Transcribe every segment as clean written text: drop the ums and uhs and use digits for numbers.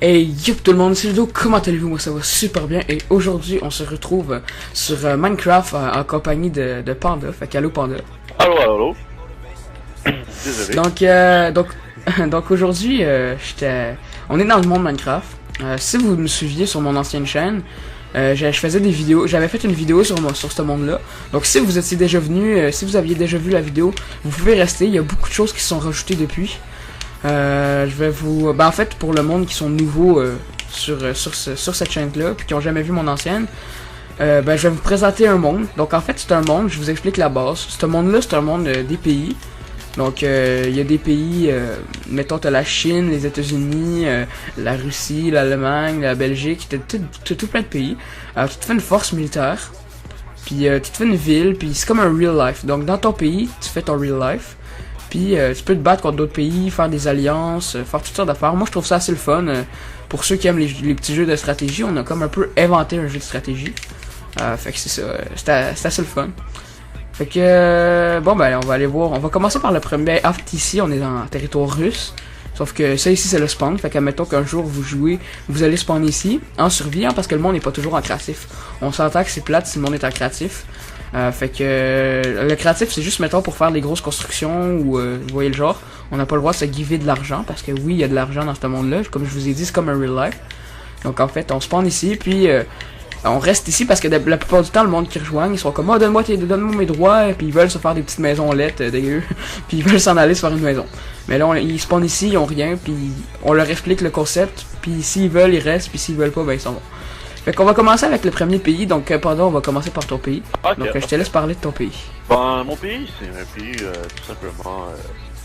Hey yo tout le monde, c'est Ludo, comment allez-vous? Moi ça va super bien et aujourd'hui on se retrouve sur Minecraft en compagnie de Panda, fait qu'allo Panda. Allô, allô. Désolé. Donc aujourd'hui on est dans le monde Minecraft. Si vous me suiviez sur mon ancienne chaîne, je faisais des vidéos, j'avais fait une vidéo sur ce monde-là. Donc si vous étiez déjà venu, si vous aviez déjà vu la vidéo, vous pouvez rester, il y a beaucoup de choses qui se sont rajoutées depuis. Je vais vous... en fait, pour le monde qui sont nouveaux sur cette chaîne-là, puis qui ont jamais vu mon ancienne, je vais vous présenter un monde. Donc en fait, c'est un monde, je vous explique la base. Ce monde-là, c'est un monde des pays. Donc il y a des pays, mettons, t'as la Chine, les États-Unis, la Russie, l'Allemagne, la Belgique, t'as tout plein de pays. Tu te fais une force militaire, puis tu te fais une ville, puis c'est comme un real life. Donc dans ton pays, tu fais ton real life. Puis tu peux te battre contre d'autres pays, faire des alliances, faire toutes sortes d'affaires. Moi je trouve ça assez le fun. Pour ceux qui aiment les petits jeux de stratégie, on a comme un peu inventé un jeu de stratégie. Fait que c'est ça, c'est assez le fun. Fait que on va aller voir. On va commencer par le premier. Ici on est dans territoire russe. Sauf que ça ici c'est le spawn. Fait qu'admettons qu'un jour vous jouez, vous allez spawn ici en survie, parce que le monde n'est pas toujours en créatif. On s'entend que c'est plate si le monde est en créatif. Fait que le créatif c'est juste mettons pour faire des grosses constructions ou vous voyez le genre, on n'a pas le droit de se giver de l'argent parce que oui il y a de l'argent dans ce monde là, comme je vous ai dit c'est comme un real life. Donc en fait on spawn ici puis on reste ici parce que la plupart du temps le monde qui rejoignent ils sont comme oh donne-moi mes droits, puis ils veulent se faire des petites maisons lettres dégueu, puis ils veulent s'en aller se faire une maison. Mais là ils spawnent ici, ils ont rien, puis on leur explique le concept, puis s'ils veulent ils restent, puis s'ils veulent pas ben ils s'en vont. Fait qu'on va commencer avec le premier pays, donc pendant on va commencer par ton pays. Okay. Donc je te laisse parler de ton pays. Mon pays, c'est un pays, tout simplement,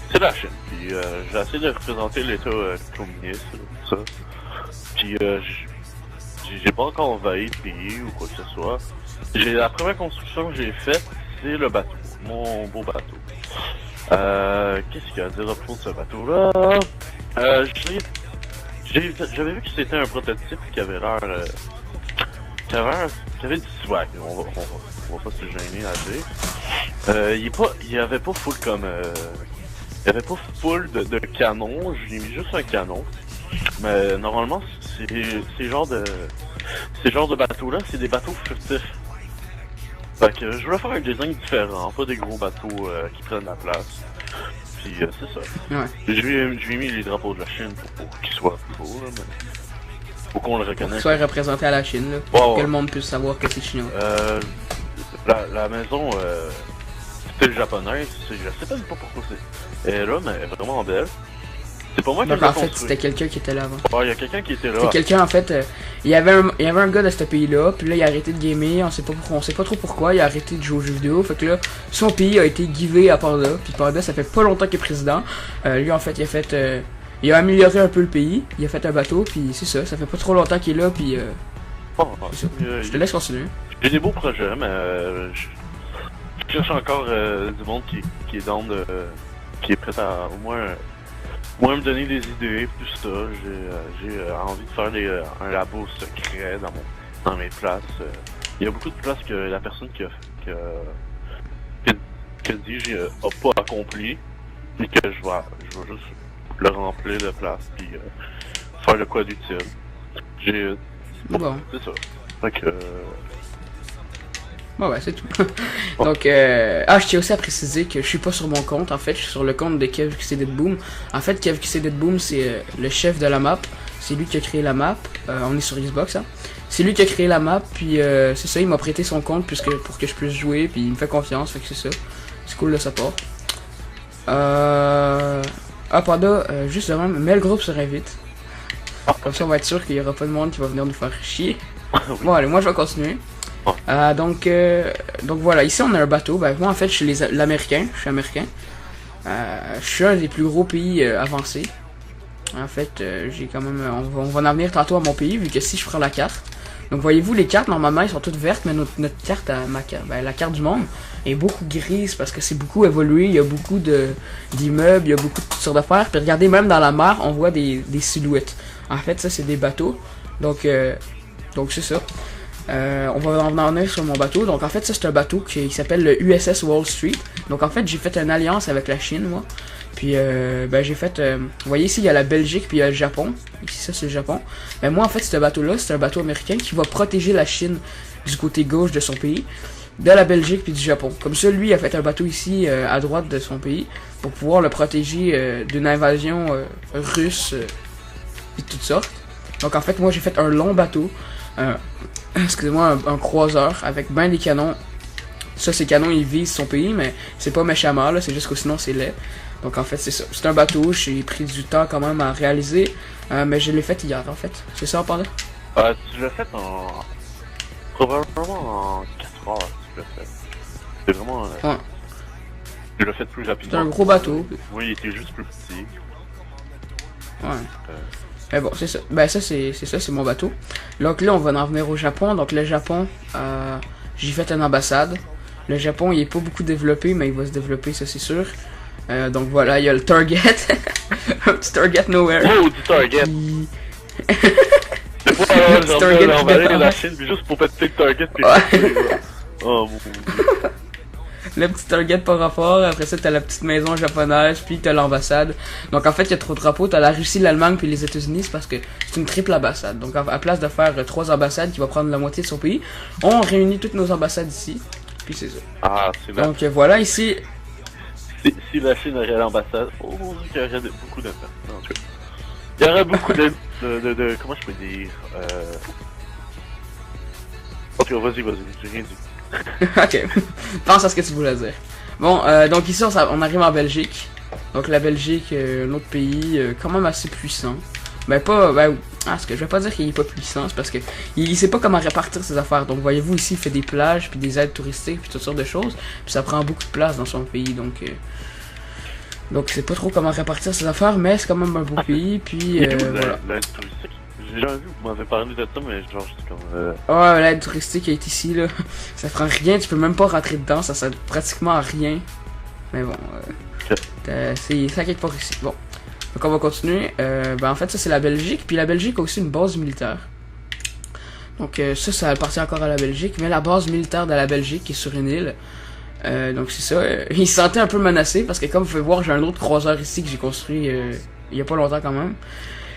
c'est la Chine. Puis j'ai essayé de représenter l'État communiste, tout ça. Puis j'ai pas encore envahi le pays ou quoi que ce soit. La première construction que j'ai faite, c'est le bateau, mon beau bateau. Qu'est-ce qu'il y a à dire à propos de ce bateau-là? J'avais vu que c'était un prototype qui avait l'air... qui avait du swag, on va pas se gêner à dire. Il y avait pas full comme... il y avait pas full de canon, j'ai mis juste un canon. Mais normalement, ces genres de bateaux-là, c'est des bateaux furtifs. Fait que je voulais faire un design différent, pas des gros bateaux qui prennent la place. Puis c'est ça. Ouais. J'ai mis les drapeaux de la Chine pour qu'ils soient plus beaux, là, mais... Faut qu'on le reconnaisse. Qu'il soit représenté à la Chine, là, pour que le monde puisse savoir que c'est chinois. La maison, style japonaise, je sais même pas pourquoi elle est là, mais elle est vraiment belle. C'est pas moi qui l'ai en fait, construit. c'était quelqu'un qui était là avant. Ouais, il y a quelqu'un qui était là. C'était quelqu'un, en fait, il y avait un gars de ce pays-là, puis là, il a arrêté de gamer, on sait pas trop pourquoi, il a arrêté de jouer aux jeux vidéo, fait que là, son pays a été givé à Panda, puis Panda, ça fait pas longtemps qu'il est président. Lui, en fait, il a amélioré un peu le pays, il a fait un bateau, puis c'est ça fait pas trop longtemps qu'il est là, puis je te laisse continuer. J'ai des beaux projets, mais je cherche encore du monde qui est dans qui est prêt à au moins me donner des idées, plus ça. J'ai envie de faire un labo secret dans mes places. Il y a beaucoup de places que la personne qui dit a pas accompli, et que je vais juste le remplir de place, puis faire de quoi d'utile. Bon. C'est ça. Fait que... Bon, c'est tout. Donc, je tiens aussi à préciser que je suis pas sur mon compte, en fait, je suis sur le compte de KevQCDeadBoom. En fait, KevQCDeadBoom, c'est le chef de la map, c'est lui qui a créé la map, on est sur Xbox, hein. C'est lui qui a créé la map, puis c'est ça, il m'a prêté son compte pour que je puisse jouer, puis il me fait confiance, fait que c'est ça. C'est cool de sa part. Panda, juste de même, mets le groupe sur invite. Comme ça, on va être sûr qu'il y aura pas de monde qui va venir nous faire chier. Bon, allez, moi je vais continuer. Donc voilà, ici on a un bateau. Moi en fait, je suis l'américain, je suis américain. Je suis un des plus gros pays avancés. En fait, j'ai quand même. On va en venir tantôt à mon pays, vu que si je prends la carte. Donc voyez-vous, les cartes normalement elles sont toutes vertes, mais notre carte, la carte du monde est beaucoup grise parce que c'est beaucoup évolué. Il y a beaucoup d'immeubles, il y a beaucoup de toutes sortes d'affaires. Puis regardez, même dans la mer, on voit des silhouettes. En fait, ça c'est des bateaux. Donc c'est ça. On va en venir sur mon bateau. Donc en fait ça c'est un bateau qui s'appelle le USS Wall Street. Donc en fait j'ai fait une alliance avec la Chine moi. Puis ben j'ai fait, vous voyez ici il y a la Belgique puis il y a le Japon. Ici ça c'est le Japon. Mais moi en fait ce bateau là c'est un bateau américain qui va protéger la Chine du côté gauche de son pays, de la Belgique puis du Japon. Comme ça lui a fait un bateau ici à droite de son pays pour pouvoir le protéger d'une invasion russe et de toutes sortes. Donc en fait moi j'ai fait un long bateau. Excusez-moi, un croiseur avec ben des canons. Ça, ces canons, ils visent son pays, mais c'est pas méchamment, là, c'est juste que sinon c'est laid. Donc en fait, c'est ça. C'est un bateau, j'ai pris du temps quand même à réaliser, mais je l'ai fait hier, en fait. C'est ça, pendant? Tu l'as fait en... probablement en 4 heures, tu l'as fait. C'est vraiment... Ouais. Tu l'as fait plus rapidement. C'est un gros bateau. Oui, il était juste plus petit. Ouais. Mais bon, c'est ça. Ben ça, c'est ça, c'est mon bateau. Donc là, on va en venir au Japon. Donc le Japon, j'ai fait une ambassade. Le Japon, il est pas beaucoup développé, mais il va se développer, ça c'est sûr. Donc voilà, il y a le Target. Un petit Target Nowhere. Oh, du Target! C'est pas Le petit Target qui de la dépend. Chine, puis juste pour péter le Target. Puis... Ouais. Oh mon Dieu. Le petit Target par rapport, après ça t'as la petite maison japonaise, puis t'as l'ambassade. Donc en fait il y a 3 drapeaux, t'as la Russie, l'Allemagne puis les États-Unis, c'est parce que c'est une triple ambassade. Donc à place de faire 3 ambassades qui va prendre la moitié de son pays, on réunit toutes nos ambassades ici, puis c'est ça. Ah, c'est là. Donc voilà ici, Si la Chine aurait l'ambassade, oh mon Dieu, qu'il y aurait beaucoup d'impact. En tout cas, il y aurait beaucoup de comment je peux dire, Ok, vas-y, j'ai rien dit. ok, pense à ce que tu voulais dire. Bon, donc ici on arrive en Belgique. Donc la Belgique, un autre pays quand même assez puissant. Ben pas, ce que je vais pas dire qu'il est pas puissant, c'est parce que il sait pas comment répartir ses affaires. Donc voyez-vous ici il fait des plages, puis des aides touristiques, puis toutes sortes de choses. Puis ça prend beaucoup de place dans son pays, donc il sait pas trop comment répartir ses affaires, mais c'est quand même un beau pays, puis voilà. L'aide touristique, j'ai jamais vu, vous m'avez parlé de ça, mais genre c'est comme... Ouais, l'aide touristique est ici, là. Ça prend rien, tu peux même pas rentrer dedans, ça sert pratiquement à rien. Mais bon, c'est ça quelque part ici. Bon, donc on va continuer. En fait, ça c'est la Belgique, puis la Belgique a aussi une base militaire. Donc ça appartient encore à la Belgique, mais la base militaire de la Belgique est sur une île. Donc c'est ça, il se sentait un peu menacé, parce que comme vous pouvez voir, j'ai un autre croiseur ici que j'ai construit il y a pas longtemps quand même.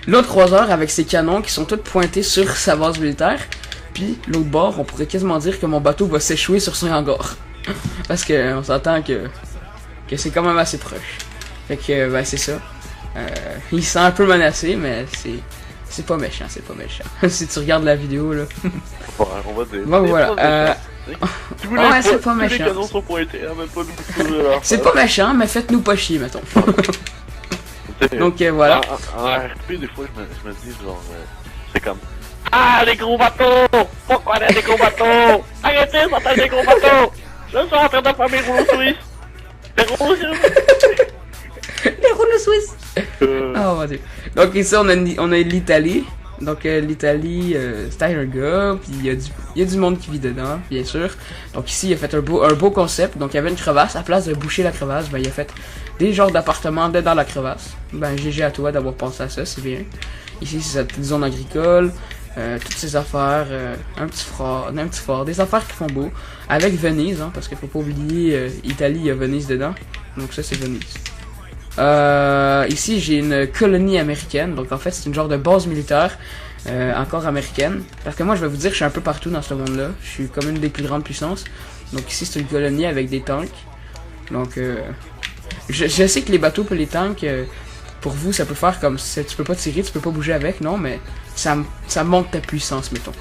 L'autre croiseur avec ses canons qui sont tous pointés sur sa base militaire. Puis l'autre bord, on pourrait quasiment dire que mon bateau va s'échouer sur son hangar. Parce que on s'entend que c'est quand même assez proche. Fait que c'est ça. Il se sent un peu menacé, mais c'est pas méchant, c'est pas méchant. Si tu regardes la vidéo là. Ouais, on va dire. Bon voilà. Ouais, c'est pas méchant. Les canons sont pointés, hein, même pas nous. C'est pas méchant, mais faites-nous pas chier, mettons. Donc voilà. En RP, des fois, je me dis, genre, c'est comme... Ah, les gros bateaux! Pourquoi il y a des gros bateaux? Arrêtez, ça fait des gros bateaux! Je suis en train de faire mes rouleaux suisses! Les rouleaux suisses! Les rouleaux suisses! Oh mon dieu. Donc ici, on a l'Italie. Donc l'Italie, c'est un gars, puis il y a du monde qui vit dedans, bien sûr. Donc ici, il a fait un beau concept. Donc il y avait une crevasse. À place de boucher la crevasse, il a fait des genres d'appartements dans la crevasse. GG à toi d'avoir pensé à ça, c'est bien. Ici, c'est sa petite zone agricole. Toutes ces affaires, un petit fort, des affaires qui font beau. Avec Venise, hein, parce qu'il faut pas oublier, Italie, il y a Venise dedans. Donc ça, c'est Venise. Ici j'ai une colonie américaine, donc en fait c'est une genre de base militaire encore américaine, parce que moi je vais vous dire je suis un peu partout dans ce monde là, je suis comme une des plus grandes puissances. Donc ici c'est une colonie avec des tanks. Donc je sais que les bateaux et les tanks pour vous ça peut faire comme tu peux pas tirer, tu peux pas bouger avec, non, mais ça monte ta puissance, mettons.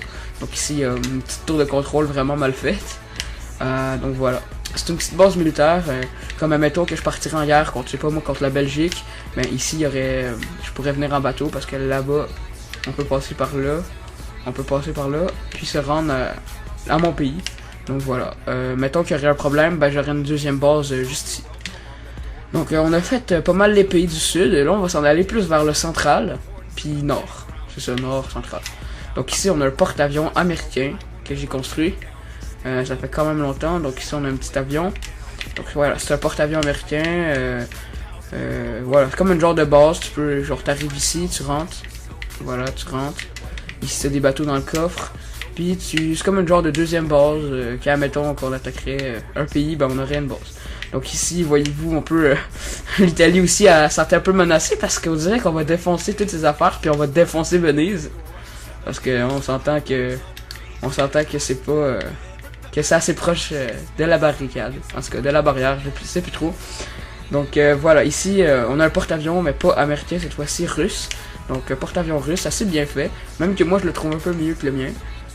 Donc ici il y a une petite tour de contrôle vraiment mal faite. Donc voilà. C'est une petite base militaire, comme admettons que je partirais en guerre contre, je sais pas moi, contre la Belgique. Mais ici, il y aurait, je pourrais venir en bateau parce que là-bas, on peut passer par là, puis se rendre à mon pays. Donc voilà. Mettons qu'il y aurait un problème, j'aurais une deuxième base juste ici. Donc on a fait pas mal les pays du sud, et là on va s'en aller plus vers le central, puis nord. C'est ça, nord, central. Donc ici, on a un porte-avions américain que j'ai construit. Ça fait quand même longtemps, donc ici on a un petit avion. Donc voilà, c'est un porte-avions américain. Voilà, c'est comme une genre de base, tu peux, genre t'arrives ici, tu rentres. Voilà, tu rentres. Ici t'as des bateaux dans le coffre. Puis c'est comme une genre de deuxième base, quand admettons qu'on attaquerait un pays, ben on aurait une base. Donc ici, voyez-vous, on peut l'Italie aussi a sentait un peu menacée parce qu'on dirait qu'on va défoncer toutes ses affaires puis on va défoncer Venise. Parce que on s'entend que c'est pas que c'est assez proche de la barricade, en tout cas de la barrière, je sais plus trop. Donc voilà, ici on a un porte-avions mais pas américain cette fois-ci, russe. Donc porte-avions russe, assez bien fait, même que moi je le trouve un peu mieux que le mien.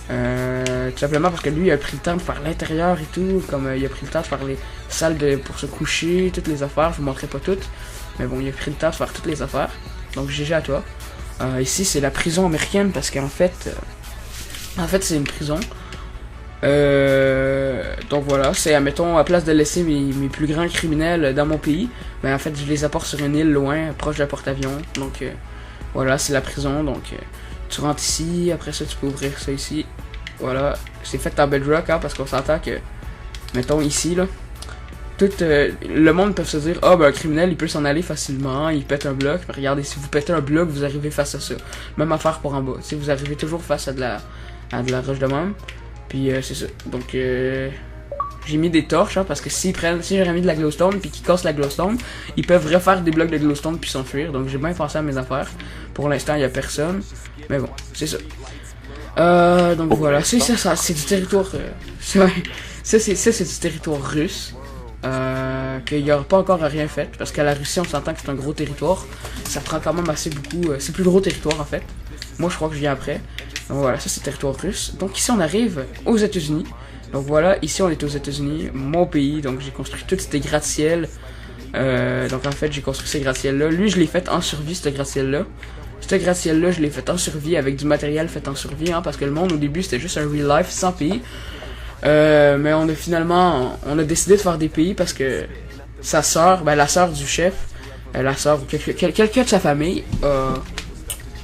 Tout simplement parce que lui il a pris le temps de faire l'intérieur et tout, comme il a pris le temps de faire les salles pour se coucher, toutes les affaires, je vous montrerai pas toutes, mais bon il a pris le temps de faire toutes les affaires, donc GG à toi. Ici c'est la prison américaine parce qu'en fait, c'est une prison, donc voilà, c'est admettons à place de laisser mes plus grands criminels dans mon pays, ben en fait je les apporte sur une île loin, proche d'un porte-avions, donc voilà c'est la prison, donc tu rentres ici, après ça tu peux ouvrir ça ici. Voilà, c'est fait en bedrock hein, parce qu'on s'entend que, mettons ici là, tout le monde peut se dire, ah ben un criminel il peut s'en aller facilement, il pète un bloc. Mais regardez, si vous pétez un bloc, vous arrivez face à ça. Même affaire pour en bas, si vous arrivez toujours face à de la roche de même. Puis c'est ça, donc j'ai mis des torches hein, parce que si j'aurais mis de la glowstone puis qu'ils cassent la glowstone, ils peuvent refaire des blocs de glowstone puis s'enfuir. Donc j'ai bien pensé à mes affaires. Pour l'instant il y a personne, mais bon c'est ça. Donc voilà, c'est du territoire ça c'est du territoire russe, qu'il n'y aura pas encore rien fait parce qu'à la Russie on s'entend que c'est un gros territoire, ça prend quand même assez beaucoup, c'est le plus gros territoire en fait. Moi je crois que je viens après. Donc voilà, ça c'est territoire russe. Donc ici on arrive aux États-Unis. Donc voilà, ici on est aux États-Unis, mon pays. Donc j'ai construit toutes ces gratte-ciel. Donc en fait j'ai construit ces gratte-ciel là. Lui je l'ai fait en survie, ce gratte-ciel là. Ce gratte-ciel là je l'ai fait en survie avec du matériel fait en survie hein, parce que le monde au début c'était juste un real life sans pays. Mais on a décidé de faire des pays parce que sa sœur, ben la sœur du chef, la sœur ou quelqu'un de sa famille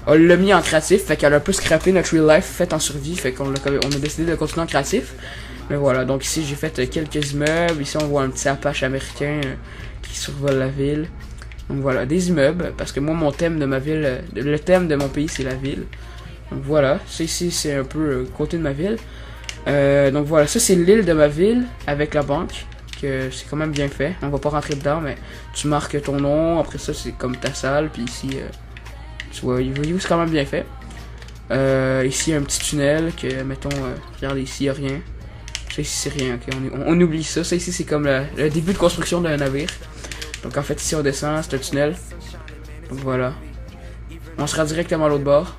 on l'a mis en créatif, fait qu'elle a un peu scrappé notre real life fait en survie, fait qu'on a décidé de continuer en créatif. Mais voilà, donc ici j'ai fait quelques immeubles, ici on voit un petit Apache américain qui survole la ville. Donc voilà, des immeubles, parce que moi mon thème de ma ville, le thème de mon pays c'est la ville. Donc voilà, ça ici c'est un peu le côté de ma ville. Donc voilà, ça c'est l'île de ma ville avec la banque, que c'est quand même bien fait, on va pas rentrer dedans mais tu marques ton nom, après ça c'est comme ta salle, puis ici... tu vois, c'est quand même bien fait. Ici, il y a un petit tunnel que, mettons, regardez ici, il n'y a rien. Ça ici, c'est rien, ok, on oublie ça. Ça ici, c'est comme le début de construction d'un navire. Donc en fait, ici, on descend, c'est un tunnel. Donc voilà. On sera directement à l'autre bord.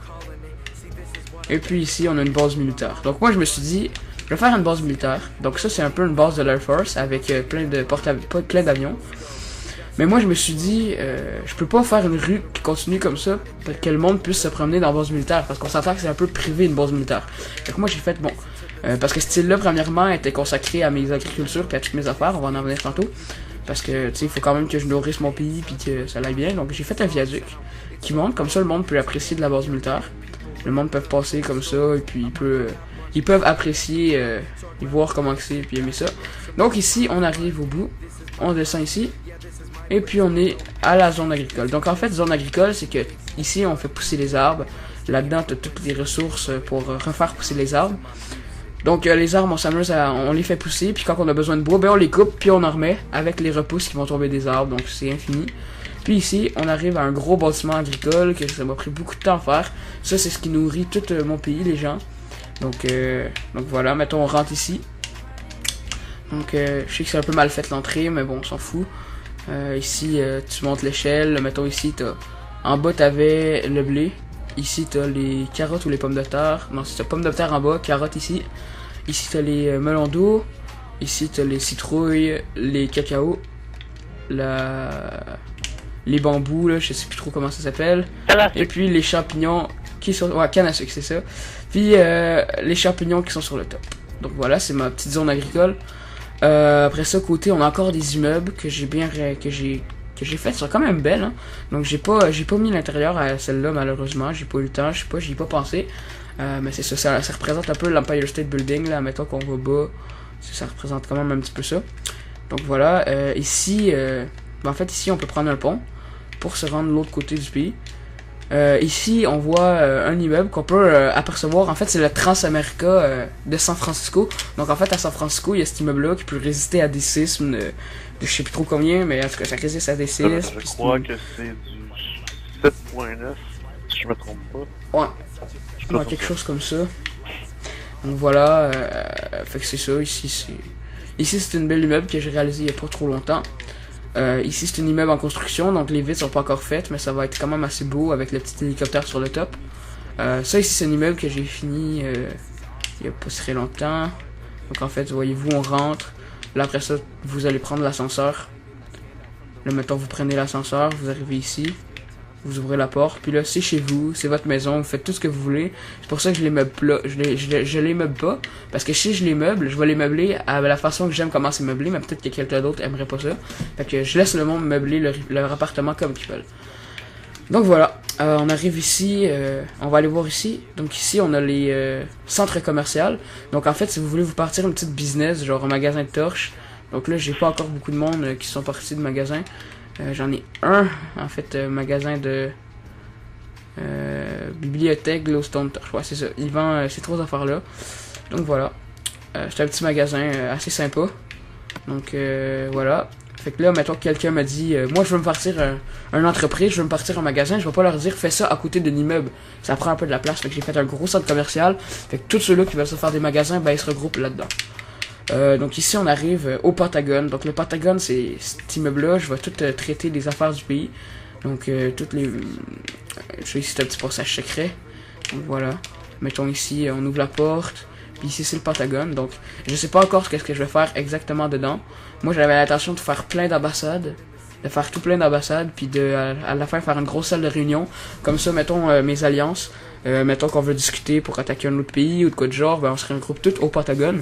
Et puis ici, on a une base militaire. Donc moi, je me suis dit, je vais faire une base militaire. Donc ça, c'est un peu une base de l'Air Force avec plein d'avions. Mais moi je me suis dit, je peux pas faire une rue qui continue comme ça pour que le monde puisse se promener dans la base militaire parce qu'on s'entend que c'est un peu privé une base militaire. Donc moi j'ai fait bon, parce que ce style là premièrement était consacré à mes agricultures et à toutes mes affaires, on va en revenir tantôt. Parce que tu sais il faut quand même que je nourrisse mon pays puis que ça aille bien. Donc j'ai fait un viaduc qui monte, comme ça le monde peut apprécier de la base militaire. Le monde peut passer comme ça et puis ils peuvent apprécier et voir comment c'est puis aimer ça. Donc ici on arrive au bout, on descend ici. Et puis on est à la zone agricole. Donc en fait, zone agricole, c'est que ici on fait pousser les arbres. Là-dedans, tu as toutes les ressources pour refaire pousser les arbres. Donc les arbres, on s'amuse on les fait pousser. Puis quand on a besoin de bois, ben on les coupe. Puis on en remet avec les repousses qui vont tomber des arbres. Donc c'est infini. Puis ici, on arrive à un gros bâtiment agricole que ça m'a pris beaucoup de temps à faire. Ça, c'est ce qui nourrit tout mon pays, les gens. Donc voilà, mettons on rentre ici. Donc je sais que c'est un peu mal fait l'entrée, mais bon, on s'en fout. Ici tu montes l'échelle, mettons ici en bas t'avais le blé, ici t'as les carottes ou les pommes de terre, non c'est pommes de terre en bas, carottes ici t'as les melons d'eau, ici t'as les citrouilles, les cacao, les bambous là, je sais plus trop comment ça s'appelle, et puis les champignons qui sont, ouais canne à sucre c'est ça, puis les champignons qui sont sur le top. Donc voilà, c'est ma petite zone agricole. Après ça, côté, on a encore des immeubles que j'ai fait, sont quand même belles, hein. Donc j'ai pas mis l'intérieur à celle-là malheureusement, j'ai pas eu le temps, j'y ai pas pensé. Mais c'est ça représente un peu l'Empire State Building là, mettons qu'on va bas, ça représente quand même un petit peu ça. Donc voilà, ici, en fait ici on peut prendre un pont pour se rendre de l'autre côté du pays. Ici, on voit un immeuble qu'on peut apercevoir. En fait, c'est le Transamerica de San Francisco. Donc, en fait, à San Francisco, il y a cet immeuble-là qui peut résister à des sismes de je sais plus trop combien, mais en tout cas, ça résiste à des sismes. Je crois que c'est du 7.9, si je me trompe pas. Ouais, ouais, quelque chose comme ça. Donc voilà, fait que c'est ça. Ici, c'est une belle immeuble que j'ai réalisé il y a pas trop longtemps. Ici, c'est un immeuble en construction, donc les vitres sont pas encore faites, mais ça va être quand même assez beau avec le petit hélicoptère sur le top. Ça ici, c'est un immeuble que j'ai fini il y a pas très longtemps. Donc en fait, voyez-vous, on rentre. Là, après ça, vous allez prendre l'ascenseur. Là, mettons, vous prenez l'ascenseur, vous arrivez ici. Vous ouvrez la porte, puis là, c'est chez vous, c'est votre maison, vous faites tout ce que vous voulez. C'est pour ça que je les meuble pas, je les meuble pas, parce que si je les meuble, je vais les meubler à la façon que j'aime comment c'est meublé, mais peut-être que quelqu'un d'autre aimerait pas ça. Fait que je laisse le monde meubler leur appartement comme ils veulent. Donc voilà, on arrive ici, on va aller voir ici. Donc ici, on a les centres commerciaux. Donc en fait, si vous voulez vous partir une petite business, genre un magasin de torches. Donc là, j'ai pas encore beaucoup de monde qui sont partis de magasin. J'en ai un, en fait, magasin de bibliothèque Glowstone Torch. Ouais, c'est ça. Il vend ces trois affaires-là. Donc voilà. C'est un petit magasin assez sympa. Donc voilà. Fait que là, mettons que quelqu'un m'a dit moi, je veux me partir une entreprise, je veux me partir un magasin. Je vais pas leur dire fais ça à côté d'un immeuble. Ça prend un peu de la place. Fait que j'ai fait un gros centre commercial. Fait que tous ceux-là qui veulent se faire des magasins, ben ils se regroupent là-dedans. Donc ici on arrive au Pentagone. Donc le Pentagone, c'est cet immeuble-là. Je vais tout traiter les affaires du pays. Donc toutes les... je sais ici c'est un petit passage secret. Donc voilà. Mettons ici, on ouvre la porte. Puis ici c'est le Pentagone. Donc je sais pas encore ce que je vais faire exactement dedans. Moi j'avais l'intention de faire plein d'ambassades. De faire tout plein d'ambassades. Puis à la fin faire une grosse salle de réunion. Comme ça, mettons mes alliances. Mettons qu'on veut discuter pour attaquer un autre pays ou de quoi de genre. Ben on se regroupe tout au Pentagone.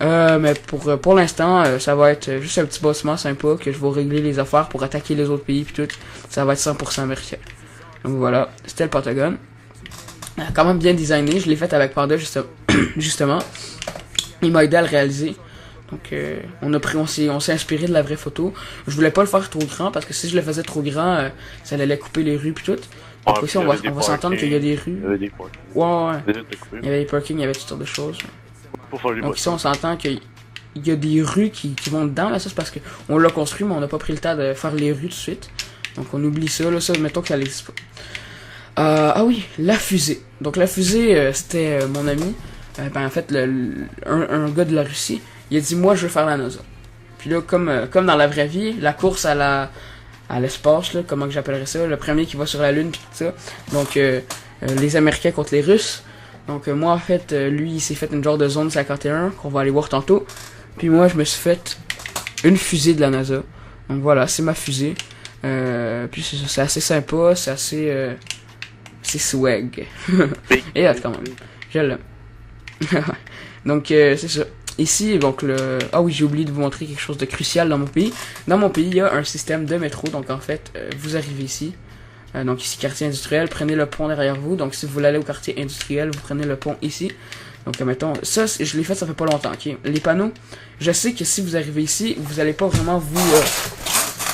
Mais pour l'instant, ça va être juste un petit bâtiment sympa que je vais régler les affaires pour attaquer les autres pays puis tout. Ça va être 100% américain. Donc voilà, c'était le Pentagone. Quand même bien designé, je l'ai fait avec Panda justement. Il m'a aidé à le réaliser. Donc on s'est inspiré de la vraie photo. Je voulais pas le faire trop grand parce que si je le faisais trop grand, ça allait couper les rues puis tout. Donc aussi on va s'entendre qu'il y a des rues. Il y avait des parkings. Ouais. Il y avait des parkings, il y avait toutes sortes de choses. Donc ici on s'entend qu'il y a des rues qui vont dedans, là ça c'est parce que on l'a construit mais on n'a pas pris le temps de faire les rues tout de suite. Donc on oublie ça, là ça mettons que ça n'existe pas. Ah oui, la fusée. Donc la fusée c'était mon ami, en fait un gars de la Russie, il a dit moi je veux faire la NASA. Puis là comme dans la vraie vie, la course à l'espace, là, comment que j'appellerais ça, le premier qui va sur la Lune puis tout ça. Donc les Américains contre les Russes. Donc moi en fait, lui il s'est fait une genre de zone 51 qu'on va aller voir tantôt. Puis moi je me suis fait une fusée de la NASA. Donc voilà, c'est ma fusée. Puis c'est assez sympa, c'est assez... c'est swag. Et hâte quand même. Je l'aime. Donc c'est ça. Ici, donc ah oui, j'ai oublié de vous montrer quelque chose de crucial dans mon pays. Dans mon pays, il y a un système de métro. Donc en fait, vous arrivez ici. Donc ici, quartier industriel, prenez le pont derrière vous. Donc si vous voulez aller au quartier industriel, vous prenez le pont ici. Donc mettons, ça je l'ai fait, ça fait pas longtemps, ok. Les panneaux, je sais que si vous arrivez ici, vous allez pas vraiment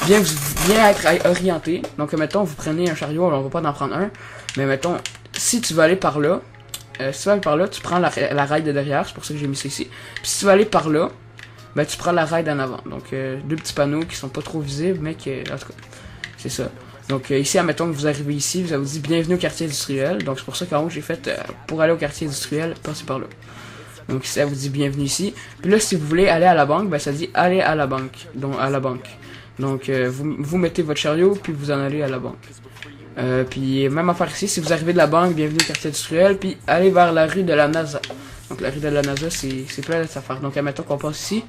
bien être orienté. Donc mettons, vous prenez un chariot, alors on va pas en prendre un. Mais mettons, si tu veux aller par là, tu prends la rail de derrière, c'est pour ça que j'ai mis ça ici. Puis si tu veux aller par là, ben tu prends la rail d'en avant. Donc deux petits panneaux qui sont pas trop visibles, mais en tout cas, c'est ça. Donc ici, admettons que vous arrivez ici, vous avez dit bienvenue au quartier industriel. Donc c'est pour ça qu'en haut j'ai fait pour aller au quartier industriel, passez par là. Donc ça vous dit bienvenue ici. Puis là, si vous voulez aller à la banque, ben ça dit allez à la banque. Donc à la banque. Donc vous mettez votre chariot puis vous en allez à la banque. Puis même affaire ici, si vous arrivez de la banque, bienvenue au quartier industriel, puis allez vers la rue de la NASA. Donc la rue de la NASA, c'est plein d'affaires. Donc admettons qu'on passe ici.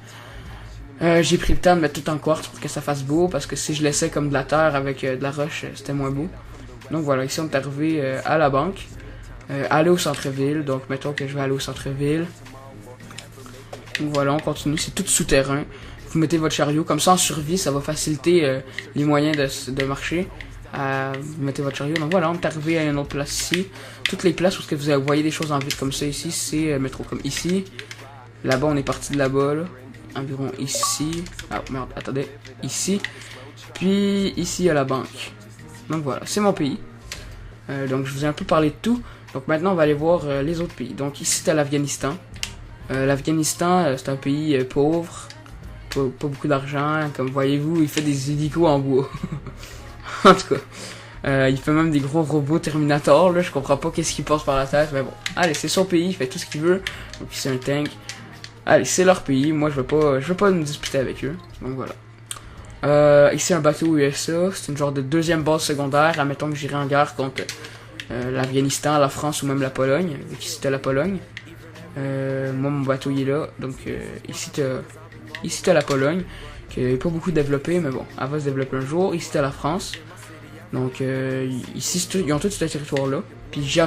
J'ai pris le temps de mettre tout en quartz pour que ça fasse beau, parce que si je laissais comme de la terre avec de la roche, c'était moins beau. Donc voilà, ici on est arrivé à la banque. Aller au centre-ville, donc mettons que je vais aller au centre-ville. Donc voilà, on continue, c'est tout souterrain. Vous mettez votre chariot, comme ça en survie, ça va faciliter les moyens de marcher. Vous mettez votre chariot, donc voilà, on est arrivé à une autre place ici. Toutes les places où vous voyez des choses en vide comme ça ici, c'est métro comme ici. Là-bas, on est parti de là-bas, là. Environ ici. Ah merde, attendez. Ici. Puis ici à la banque. Donc voilà, c'est mon pays. Donc je vous ai un peu parlé de tout. Donc maintenant on va aller voir les autres pays. Donc ici t'as l'Afghanistan. L'Afghanistan c'est un pays pauvre, pas beaucoup d'argent. Comme voyez-vous, il fait des hélicos en bois. En tout cas, il fait même des gros robots Terminator. Là, je comprends pas qu'est-ce qui passe par la tête, mais bon. Allez, c'est son pays, il fait tout ce qu'il veut. Donc c'est un tank. Allez, c'est leur pays. Moi, je veux pas me disputer avec eux. Donc voilà. Ici un bateau USA. C'est une genre de deuxième base secondaire. Admettons que j'irai en guerre contre l'Afghanistan, la France ou même la Pologne. Vu qu'ici c'était la Pologne. Moi mon bateau il est là. Donc ici t'as la Pologne. Qui n'est pas beaucoup développée, mais bon, elle va se développer un jour. Ici t'as la France. Donc ici ils ont tout ce territoire là. Puis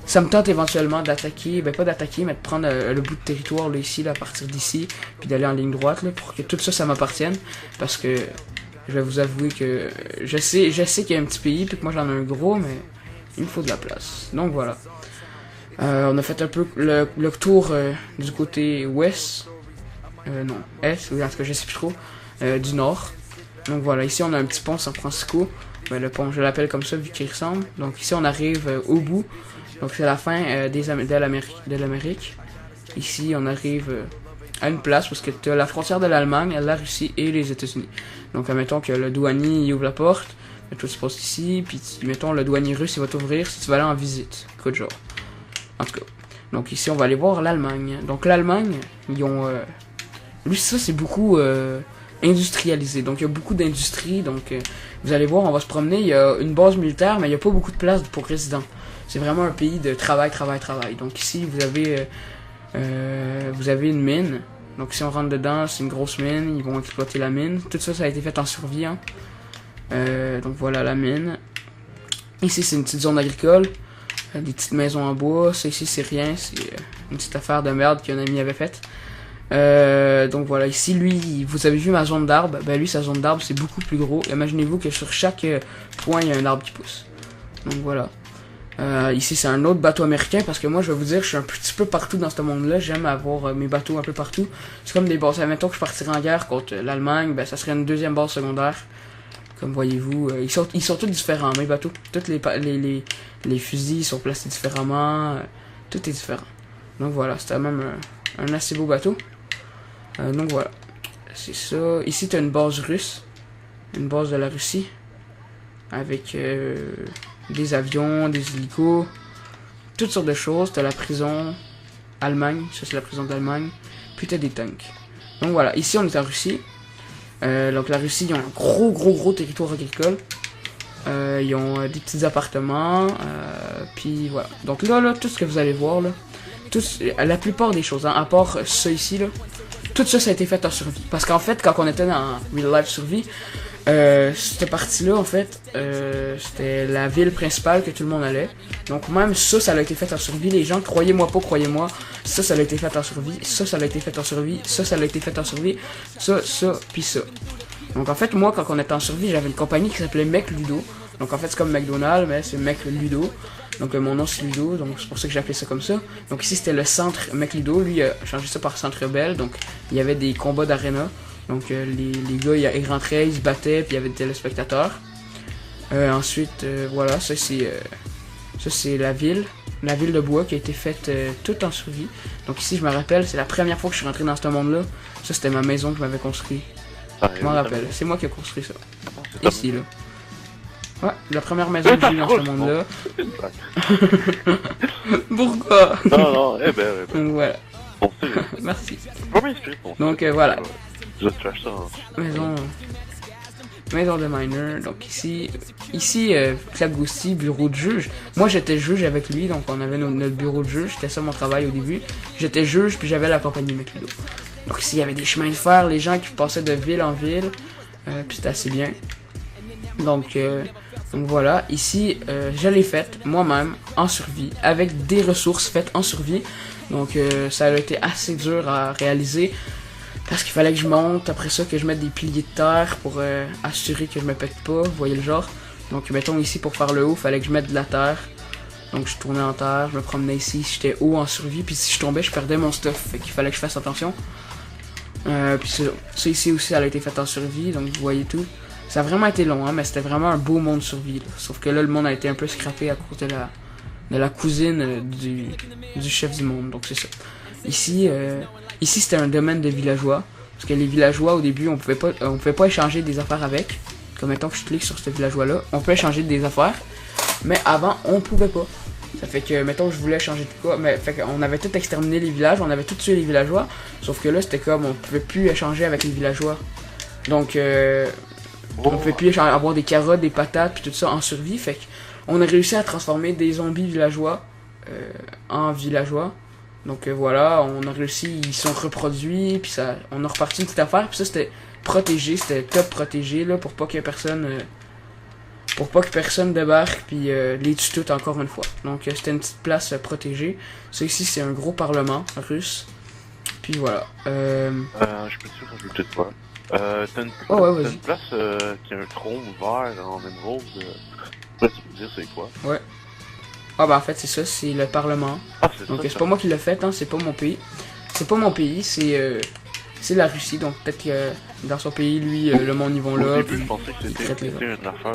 ça me tente éventuellement d'attaquer, ben pas d'attaquer, mais de prendre le bout de territoire là ici, là, à partir d'ici, puis d'aller en ligne droite là, pour que tout ça m'appartienne. Parce que je vais vous avouer que je sais qu'il y a un petit pays, puis que moi j'en ai un gros, mais il me faut de la place. Donc voilà. On a fait un peu le tour du côté ouest. Non, est, ou en tout cas je sais plus trop. Du nord. Donc voilà, ici on a un petit pont San Francisco. Ben, le pont, je l'appelle comme ça vu qu'il ressemble. Donc ici on arrive au bout. Donc c'est la fin de l'Amérique. Ici on arrive à une place parce que tu as la frontière de l'Allemagne, la Russie et les États-Unis. Donc admettons que le douanier il ouvre la porte, toi tu passes ici, puis mettons le douanier russe il va t'ouvrir si tu vas aller en visite. Quoi de genre. En tout cas. Donc ici on va aller voir l'Allemagne. Donc l'Allemagne, ils ont... lui ça c'est beaucoup industrialisé. Donc il y a beaucoup d'industries. Donc vous allez voir, on va se promener, il y a une base militaire, mais il n'y a pas beaucoup de place pour résidents. C'est vraiment un pays de travail. Donc ici, vous avez une mine. Donc si on rentre dedans, c'est une grosse mine. Ils vont exploiter la mine. Tout ça, ça a été fait en survie. Hein. Donc voilà la mine. Ici, c'est une petite zone agricole. Des petites maisons en bois. Ça ici, c'est rien. C'est une petite affaire de merde qu'un ami avait faite. Donc voilà, ici, lui, vous avez vu ma zone d'arbre. Ben lui, sa zone d'arbre, c'est beaucoup plus gros. Imaginez-vous que sur chaque point, il y a un arbre qui pousse. Donc voilà. Ici c'est un autre bateau américain parce que moi je vais vous dire je suis un petit peu partout dans ce monde là, j'aime avoir mes bateaux un peu partout. C'est comme des bases, admettons que je partirais en guerre contre l'Allemagne, ben ça serait une deuxième base secondaire. Comme voyez-vous, ils sont tous différents mes bateaux, toutes les fusils sont placés différemment, tout est différent. Donc voilà, c'était même un assez beau bateau. Donc voilà, c'est ça. Ici t'as une base russe, une base de la Russie avec des avions, des hélicos, toutes sortes de choses. T'as la prison Allemagne, ça c'est la prison d'Allemagne, puis t'as des tanks. Donc voilà, ici on est en Russie. Donc la Russie, ils ont un gros territoire agricole. Ils ont des petits appartements, puis voilà. Donc là, tout ce que vous allez voir, là, la plupart des choses, hein, à part ça ici, là, tout ça, ça a été fait en survie. Parce qu'en fait, quand on était dans Real Life Survie, cette partie-là, en fait, c'était la ville principale que tout le monde allait. Donc même ça a été fait en survie. Les gens, croyez-moi pas, croyez-moi, ça a été fait en survie. Ça a été fait en survie. Ça a été fait en survie. Ça, puis ça. Donc en fait, moi, quand on était en survie, j'avais une compagnie qui s'appelait Mec Ludo. Donc en fait, c'est comme McDonald's, mais c'est Mec Ludo. Donc mon nom c'est Ludo, donc c'est pour ça que j'ai appelé ça comme ça. Donc ici, c'était le centre Mec Ludo. Lui, il a changé ça par Centre Rebelle. Donc il y avait des combats d'arena. Donc les gars ils rentraient, ils se battaient, puis il y avait des téléspectateurs. Ensuite, voilà, ça c'est la ville de bois qui a été faite toute en survie. Donc ici je me rappelle, c'est la première fois que je suis rentré dans ce monde là. Ça c'était ma maison que je m'avais construit. Je m'en rappelle, c'est moi qui ai construit ça. Ici là. Ouais, la première maison que j'ai eue dans ce monde là. Pourquoi? Non, eh ben. Donc voilà. Bon, merci. Pas m'inspirer pour ça. Donc voilà. Je trash ça. Maison de miner. Donc ici Clagousti, bureau de juge. Moi j'étais juge avec lui, donc on avait notre bureau de juge. C'était ça mon travail au début. J'étais juge, puis j'avais la compagnie McLudo. Donc ici il y avait des chemins de fer, les gens qui passaient de ville en ville. Puis c'était assez bien. Donc voilà, ici je l'ai faite moi-même en survie, avec des ressources faites en survie. Donc ça a été assez dur à réaliser. Parce qu'il fallait que je monte, après ça que je mette des piliers de terre pour assurer que je me pète pas, vous voyez le genre. Donc mettons ici pour faire le haut, il fallait que je mette de la terre. Donc je tournais en terre, je me promenais ici, j'étais haut en survie, puis si je tombais je perdais mon stuff, fait qu'il fallait que je fasse attention. Puis ça ici aussi ça a été fait en survie, donc vous voyez tout. Ça a vraiment été long, hein, mais c'était vraiment un beau monde de survie. Là. Sauf que là, le monde a été un peu scrappé à cause de la cousine du chef du monde. Donc c'est ça. Ici, c'était un domaine de villageois. Parce que les villageois, au début, on pouvait pas échanger des affaires avec. Comme mettons que je clique sur ce villageois-là, on peut échanger des affaires. Mais avant, on pouvait pas. Ça fait que, mettons, je voulais changer de quoi, mais fait qu'on avait tout exterminé les villages, on avait tout tué les villageois, sauf que là, c'était comme, on pouvait plus échanger avec les villageois. Donc, on pouvait plus avoir des carottes, des patates, puis tout ça en survie, fait qu'on a réussi à transformer des zombies villageois en villageois. Donc voilà, on a réussi, ils sont reproduits, puis ça, on a reparti une petite affaire, puis ça, c'était protégé, c'était top protégé, là, pour pas que personne débarque puis les tue toutes encore une fois. Donc c'était une petite place protégée. Ça ici c'est un gros parlement russe. Puis voilà. Je peux te rajouter de quoi? T'as une place qui a un tronc vert en émeraude. Là tu peux dire c'est quoi? Ouais. Ah bah en fait c'est ça, c'est le parlement. Ah, donc c'est pas moi qui l'ai fait, hein, c'est pas mon pays. C'est pas mon pays, c'est la Russie, donc peut-être que dans son pays, lui, le monde ils vont là. Au début, je pensais que c'était une affaire,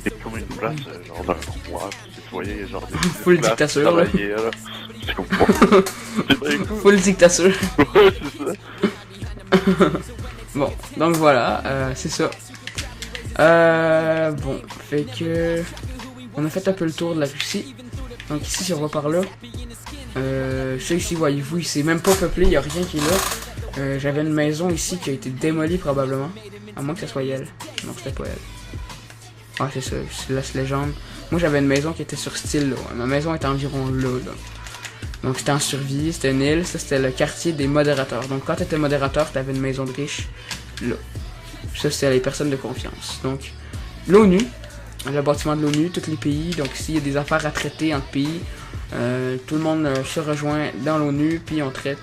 c'était comme une place, genre d'un roi, puis tu voyais genre des full dictature, là. C'est comme c'est bien cool. Full dictature. Ouais, c'est ça. Bon, donc voilà, c'est ça. Bon, fait que... On a fait un peu le tour de la Russie. Donc ici, si on va par là, ça ici, voyez-vous, c'est même pas peuplé, il y a rien qui est là. J'avais une maison ici qui a été démolie probablement. À moins que ce soit elle. Non, c'était pas elle. Ah, c'est ça, c'est la légende. Moi, j'avais une maison qui était sur ce style là. Ma maison était environ là. Donc c'était en survie, c'était une île. Ça, c'était le quartier des modérateurs. Donc quand t'étais modérateur, t'avais une maison de riche là. Ça, c'était les personnes de confiance. Donc, l'ONU, le bâtiment de l'ONU, tous les pays. Donc ici, il y a des affaires à traiter entre pays. Tout le monde se rejoint dans l'ONU, puis on traite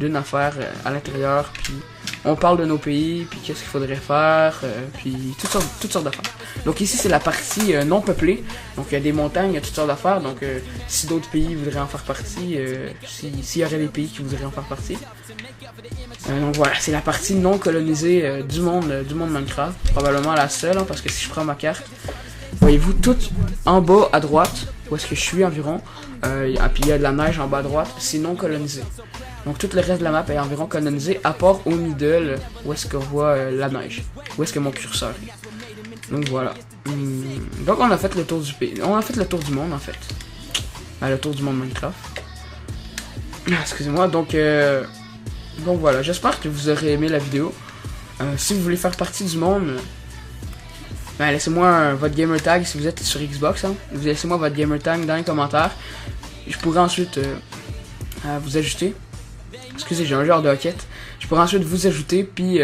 d'une affaire à l'intérieur, puis on parle de nos pays, puis qu'est-ce qu'il faudrait faire, puis toutes sortes d'affaires. Donc ici, c'est la partie non peuplée. Donc il y a des montagnes, il y a toutes sortes d'affaires. Donc si d'autres pays voudraient en faire partie, s'il y aurait des pays qui voudraient en faire partie. Donc voilà, c'est la partie non colonisée du monde Minecraft. Probablement la seule, hein, parce que si je prends ma carte, voyez-vous, tout en bas à droite, où est-ce que je suis environ, puis il y a de la neige en bas à droite, c'est non colonisé. Donc tout le reste de la map est environ colonisé, à part au middle, où est-ce qu'on voit la neige, où est-ce que mon curseur est. Donc voilà. Donc on a fait le tour du pays, on a fait le tour du monde en fait. Le tour du monde Minecraft. Excusez-moi, donc voilà, j'espère que vous aurez aimé la vidéo. Si vous voulez faire partie du monde, laissez-moi votre gamer tag si vous êtes sur Xbox. Hein. Vous laissez-moi votre gamer tag dans les commentaires. Je pourrai ensuite vous ajouter. Excusez, j'ai un genre de hoquette. Je pourrai ensuite vous ajouter puis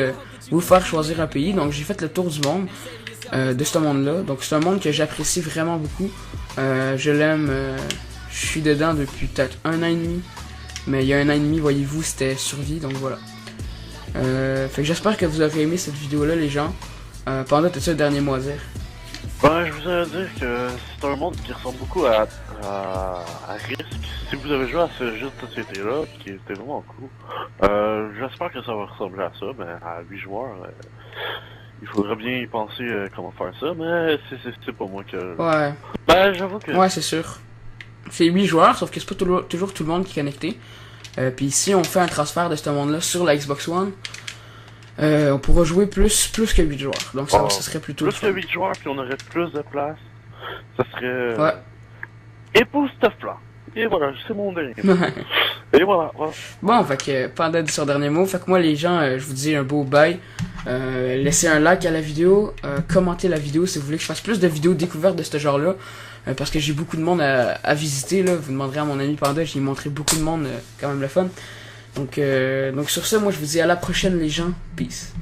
vous faire choisir un pays. Donc j'ai fait le tour du monde, de ce monde-là. Donc c'est un monde que j'apprécie vraiment beaucoup. Je l'aime. Je suis dedans depuis peut-être 1 an et demi. Mais il y a 1 an et demi, voyez-vous, c'était survie. Donc voilà. Fait que j'espère que vous aurez aimé cette vidéo-là, les gens. Panda, t'as-tu un dernier mot à dire? Ben, je voudrais dire que c'est un monde qui ressemble beaucoup à Risk. Si vous avez joué à ce jeu de société-là, qui était vraiment cool, j'espère que ça va ressembler à ça, mais à 8 joueurs, il faudrait bien y penser comment faire ça, mais c'est pas moi que... Ouais. Ben, j'avoue que... Ouais, c'est sûr. C'est 8 joueurs, sauf que c'est pas toujours tout le monde qui est connecté. Puis si on fait un transfert de ce monde-là sur la Xbox One, on pourra jouer plus que 8 joueurs. Donc ça serait plutôt... Plus que 8 joueurs, puis on aurait plus de place. Ça serait... Ouais. Époustouflant. Et voilà, c'est mon dernier. Et voilà. Bon, fait que Panda dit son dernier mot. Fait que moi, les gens, je vous dis un beau bye. Laissez un like à la vidéo. Commentez la vidéo si vous voulez que je fasse plus de vidéos découvertes de ce genre-là. Parce que j'ai beaucoup de monde à visiter. Là. Vous demanderez à mon ami Panda, j'ai montré beaucoup de monde. Quand même le fun. Donc sur ça, moi, je vous dis à la prochaine, les gens. Peace.